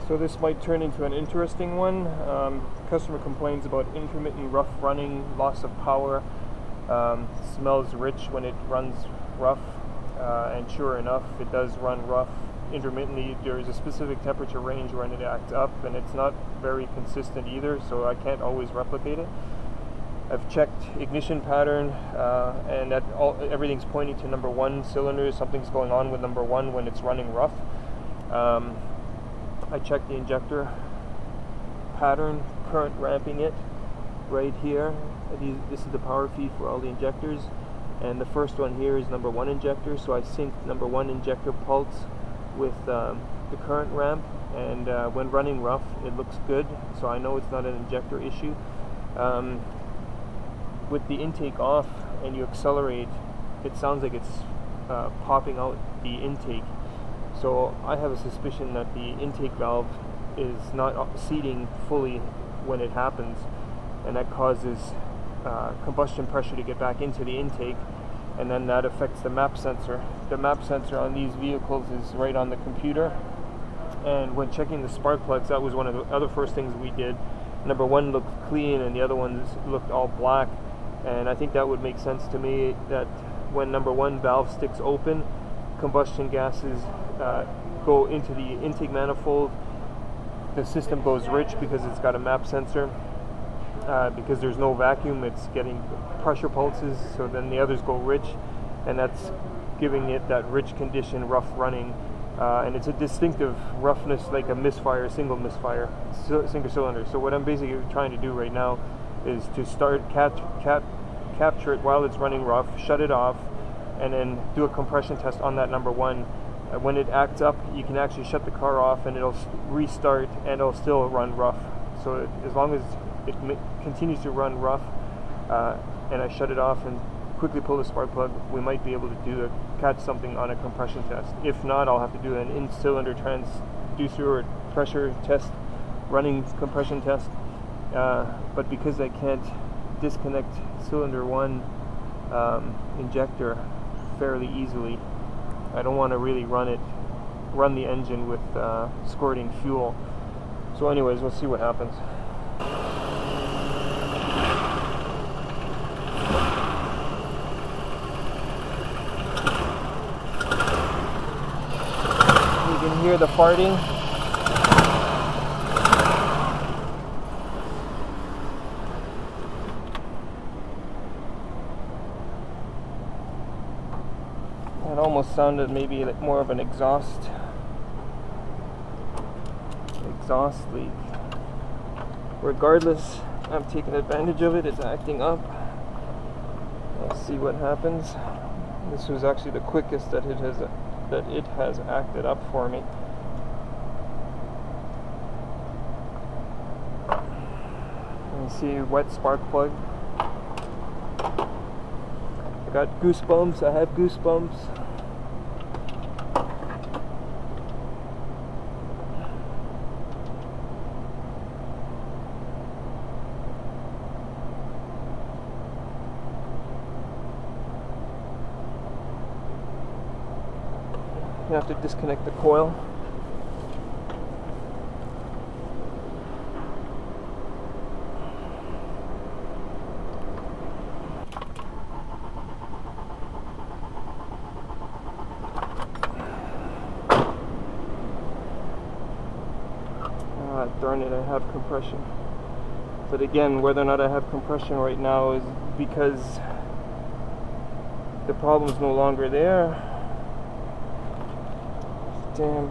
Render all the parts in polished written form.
So this might turn into an interesting one. Customer complains about intermittent rough running, loss of power, smells rich when it runs rough, and sure enough it does run rough intermittently. There is a specific temperature range when it acts up, and it's not very consistent either, so I can't always replicate it. I've checked ignition pattern, and everything's pointing to number 1 cylinder. Something's going on with number 1 when it's running rough. I checked the injector pattern, current ramping it right here. This is the power feed for all the injectors, and the first one here is number 1 injector, so I synced number 1 injector pulse with the current ramp, and when running rough it looks good, so I know it's not an injector issue. With the intake off and you accelerate, it sounds like it's popping out the intake. So I have a suspicion that the intake valve is not seating fully when it happens, and that causes combustion pressure to get back into the intake, and then that affects the map sensor. The map sensor on these vehicles is right on the computer, and when checking the spark plugs, that was one of the other first things we did. Number 1 looked clean and the other ones looked all black, and I think that would make sense to me, that when number 1 valve sticks open, combustion gases go into the intake manifold. The system goes rich because it's got a map sensor. Because there's no vacuum, it's getting pressure pulses, so then the others go rich, and that's giving it that rich condition, rough running, and it's a distinctive roughness, like a misfire, single misfire, single cylinder. So what I'm basically trying to do right now is to start capture it while it's running rough, shut it off, and then do a compression test on that number 1. When it acts up, you can actually shut the car off and it'll restart and it'll still run rough. So as long as it continues to run rough, and I shut it off and quickly pull the spark plug, we might be able to catch something on a compression test. If not, I'll have to do an in-cylinder transducer or pressure test, running compression test. But because I can't disconnect cylinder 1 injector fairly easily, I don't want to really run the engine with squirting fuel. So anyways, we'll see what happens. You can hear the farting. It almost sounded maybe like more of an exhaust leak. Regardless, I'm taking advantage of it. It's acting up. Let's see what happens. This was actually the quickest that it has acted up for me. You see, wet spark plug. I got goosebumps. I have goosebumps. You have to disconnect the coil. Darn it, I have compression. But again, whether or not I have compression right now is because the problem is no longer there. Damn,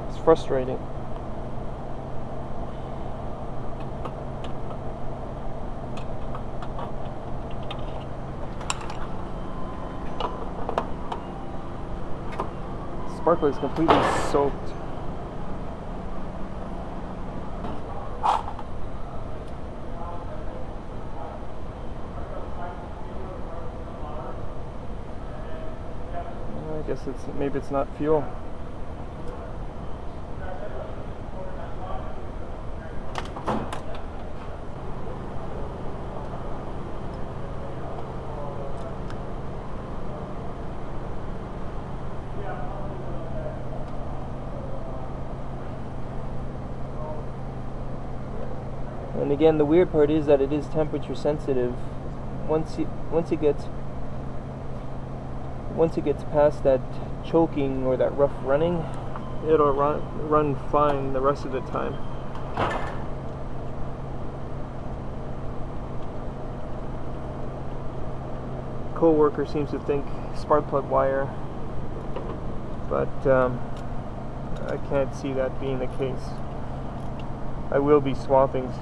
it's frustrating. Spark plug is completely soaked. I guess maybe it's not fuel. And again, the weird part is that it is temperature sensitive. Once it gets past that choking or that rough running, it'll run fine the rest of the time. Co-worker seems to think spark plug wire, but I can't see that being the case. I will be swapping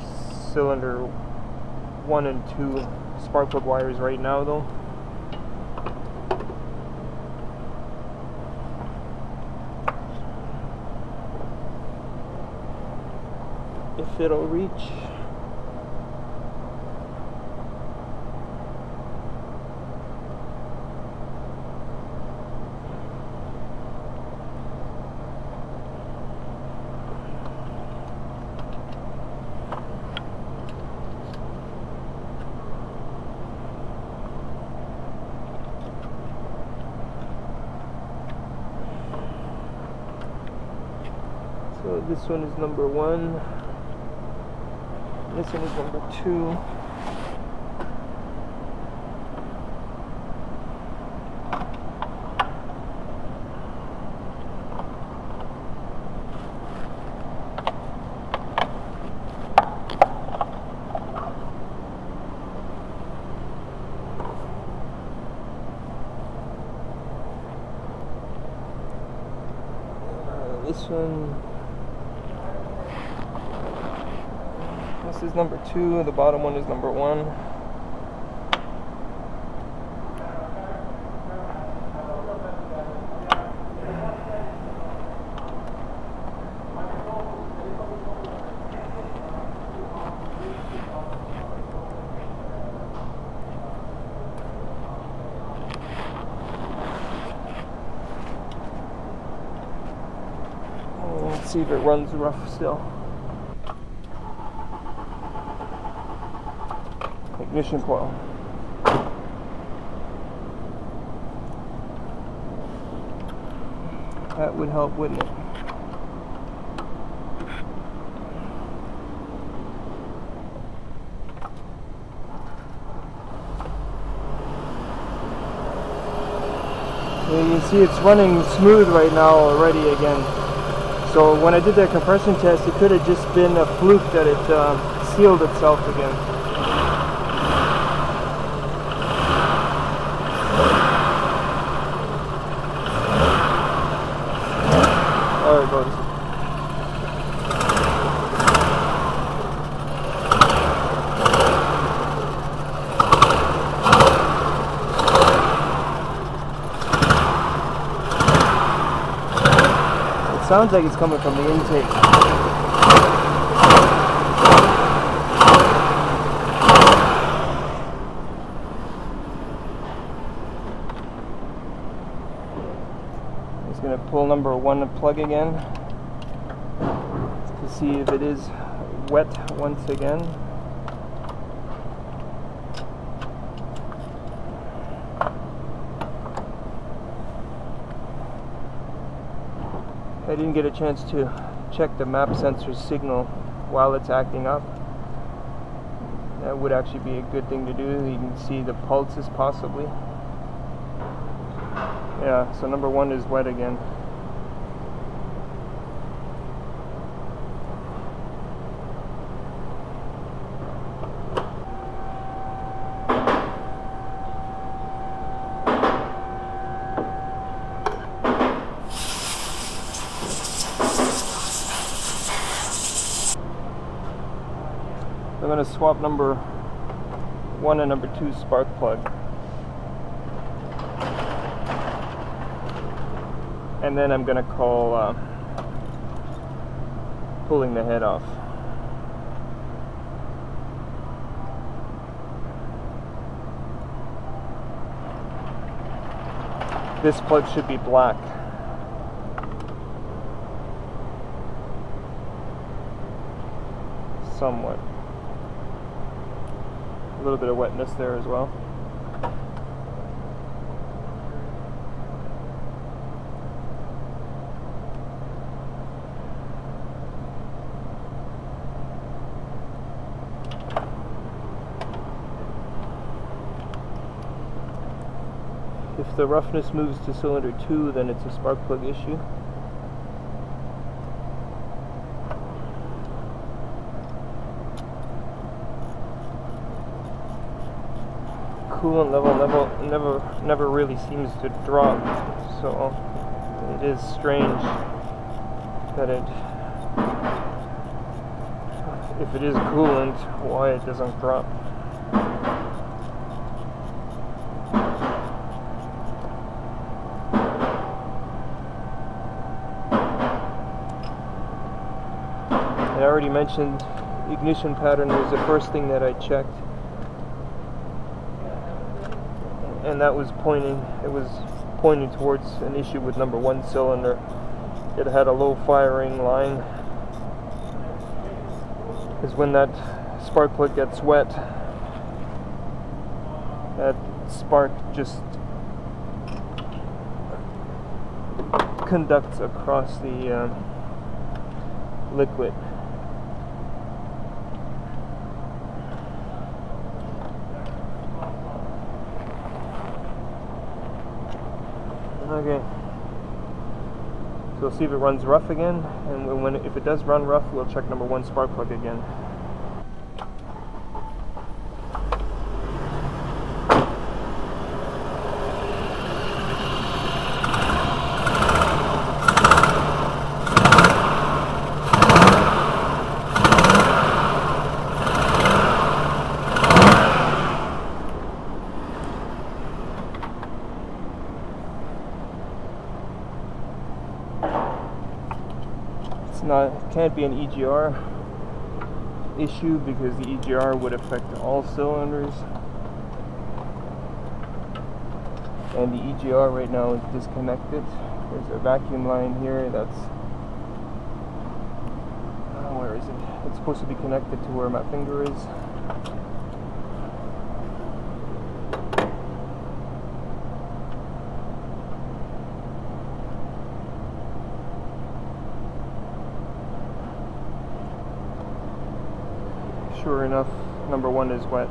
cylinder 1 and 2 spark plug wires right now though. If it'll reach. So this one is number 1. This one is number 2. This one. This is number 2, the bottom one is number 1. Let's see if it runs rough still. Ignition coil. That would help, wouldn't it? So you can see it's running smooth right now already again. So when I did that compression test, it could have just been a fluke that it sealed itself again. There it goes. It sounds like it's coming from the intake. Going to pull number 1 plug again to see if it is wet once again. I didn't get a chance to check the map sensor signal while it's acting up. That would actually be a good thing to do. You can see the pulses possibly. Yeah, so number 1 is wet again. I'm going to swap number 1 and number 2 spark plug. And then I'm going to call pulling the head off. This plug should be black. Somewhat. A little bit of wetness there as well. If the roughness moves to cylinder 2, then it's a spark plug issue. Coolant level never really seems to drop, so it is strange that if it is coolant, why it doesn't drop. I already mentioned ignition pattern was the first thing that I checked, and that was pointing towards an issue with number 1 cylinder. It had a low firing line, because when that spark plug gets wet, that spark just conducts across the liquid. Okay, so we'll see if it runs rough again, and if it does run rough, we'll check number 1 spark plug again. It can't be an EGR issue, because the EGR would affect all cylinders, and the EGR right now is disconnected. There's a vacuum line here that's where is it? It's supposed to be connected to where my finger is. Sure enough, number 1 is wet.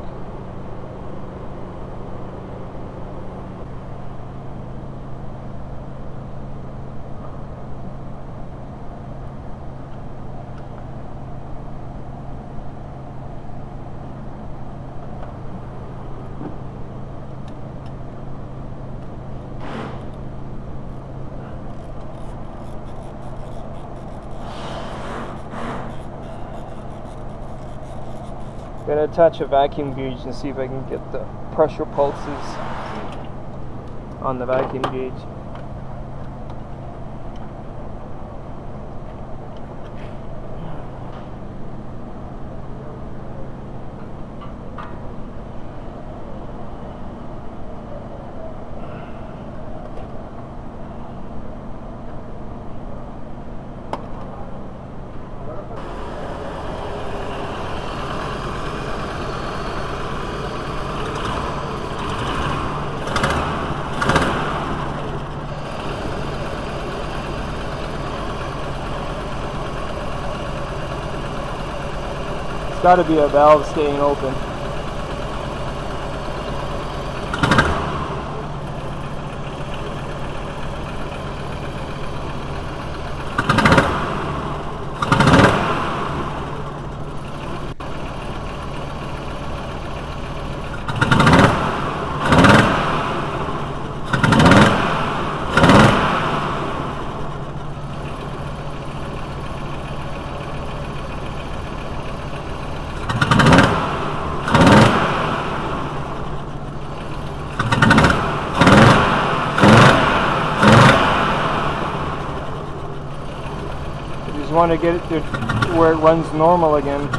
I'm going to attach a vacuum gauge and see if I can get the pressure pulses on the vacuum gauge. Got to be a valve staying open. Want to get it to where it runs normal again.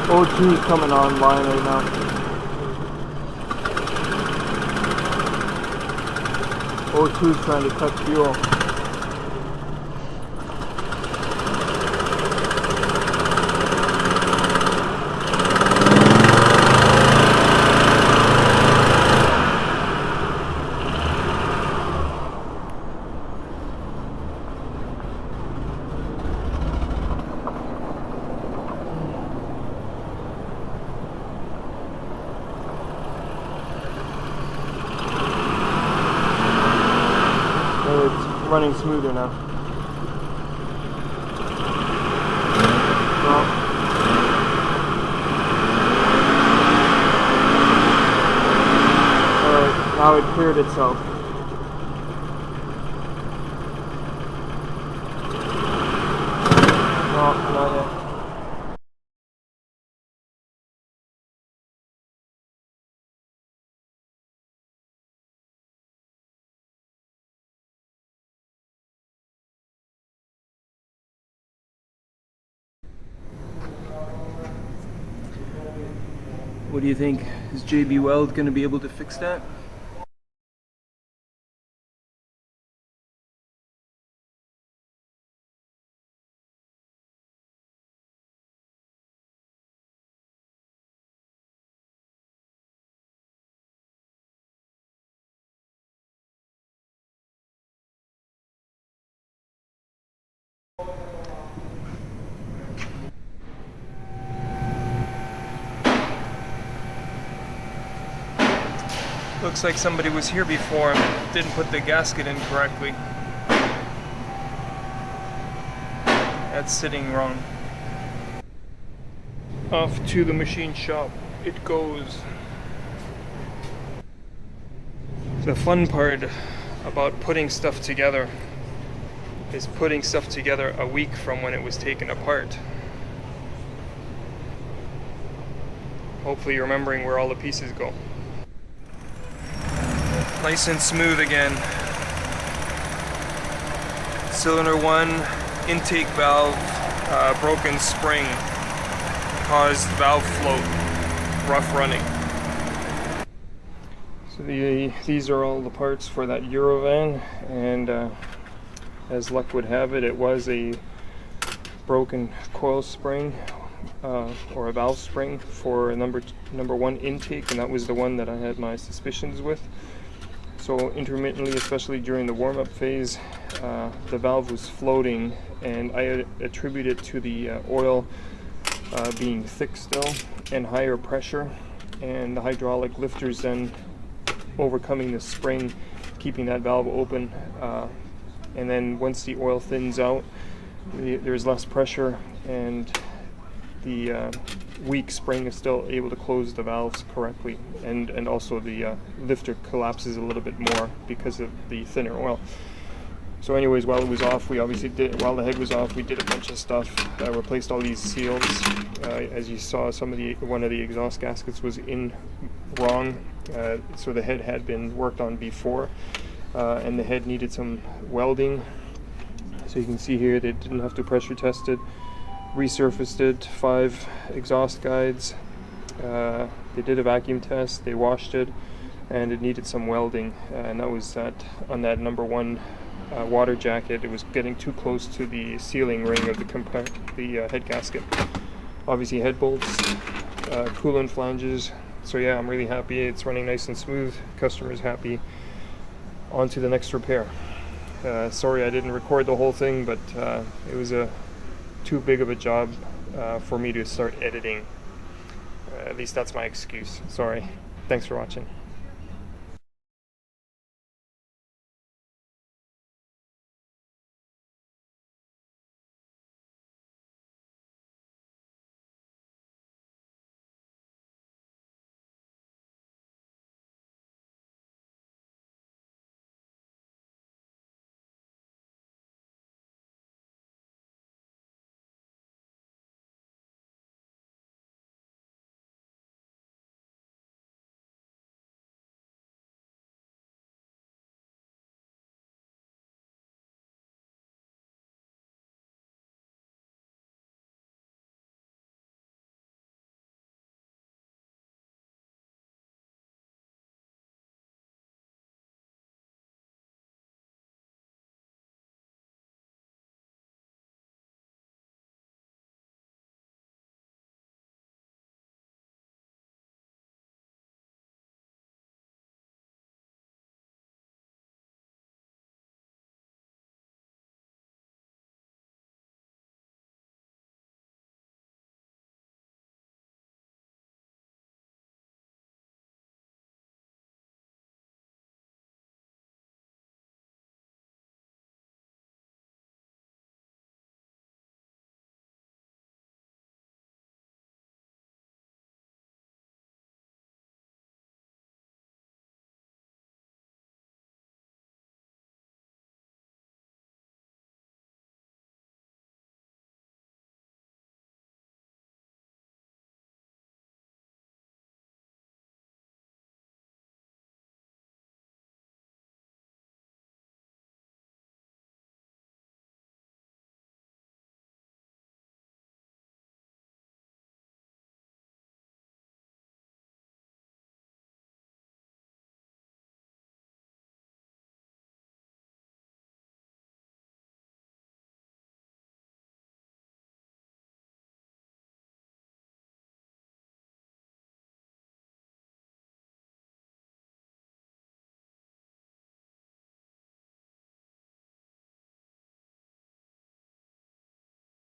O2 is coming online right now. O2 is trying to cut fuel. It's running smoother now. Well, alright, now it cleared itself. No, not yet. What do you think? Is JB Weld going to be able to fix that? Looks like somebody was here before and didn't put the gasket in correctly. That's sitting wrong. Off to the machine shop it goes. The fun part about putting stuff together is putting stuff together a week from when it was taken apart. Hopefully you're remembering where all the pieces go. Nice and smooth again. Cylinder 1, intake valve, broken spring caused valve float, rough running. So these are all the parts for that Eurovan, and as luck would have it, it was a broken coil spring or a valve spring for number 1 intake, and that was the one that I had my suspicions with. So intermittently, especially during the warm-up phase, the valve was floating, and I attribute it to the oil being thick still and higher pressure, and the hydraulic lifters then overcoming the spring, keeping that valve open, and then once the oil thins out, there's less pressure, and the weak spring is still able to close the valves correctly, and also the lifter collapses a little bit more because of the thinner oil. So anyways, while it was off, we obviously did, while the head was off, we did a bunch of stuff, replaced all these seals. As you saw, one of the exhaust gaskets was in wrong, so the head had been worked on before, and the head needed some welding. So you can see here they didn't have to pressure test it. Resurfaced it, 5 exhaust guides. They did a vacuum test, they washed it, and it needed some welding, and that was on that number 1 water jacket. It was getting too close to the sealing ring of the head gasket. Obviously head bolts, coolant flanges. So yeah, I'm really happy. It's running nice and smooth. Customer's happy. On to the next repair. Sorry I didn't record the whole thing, but it was too big of a job for me to start editing. At least that's my excuse. Sorry. Thanks for watching.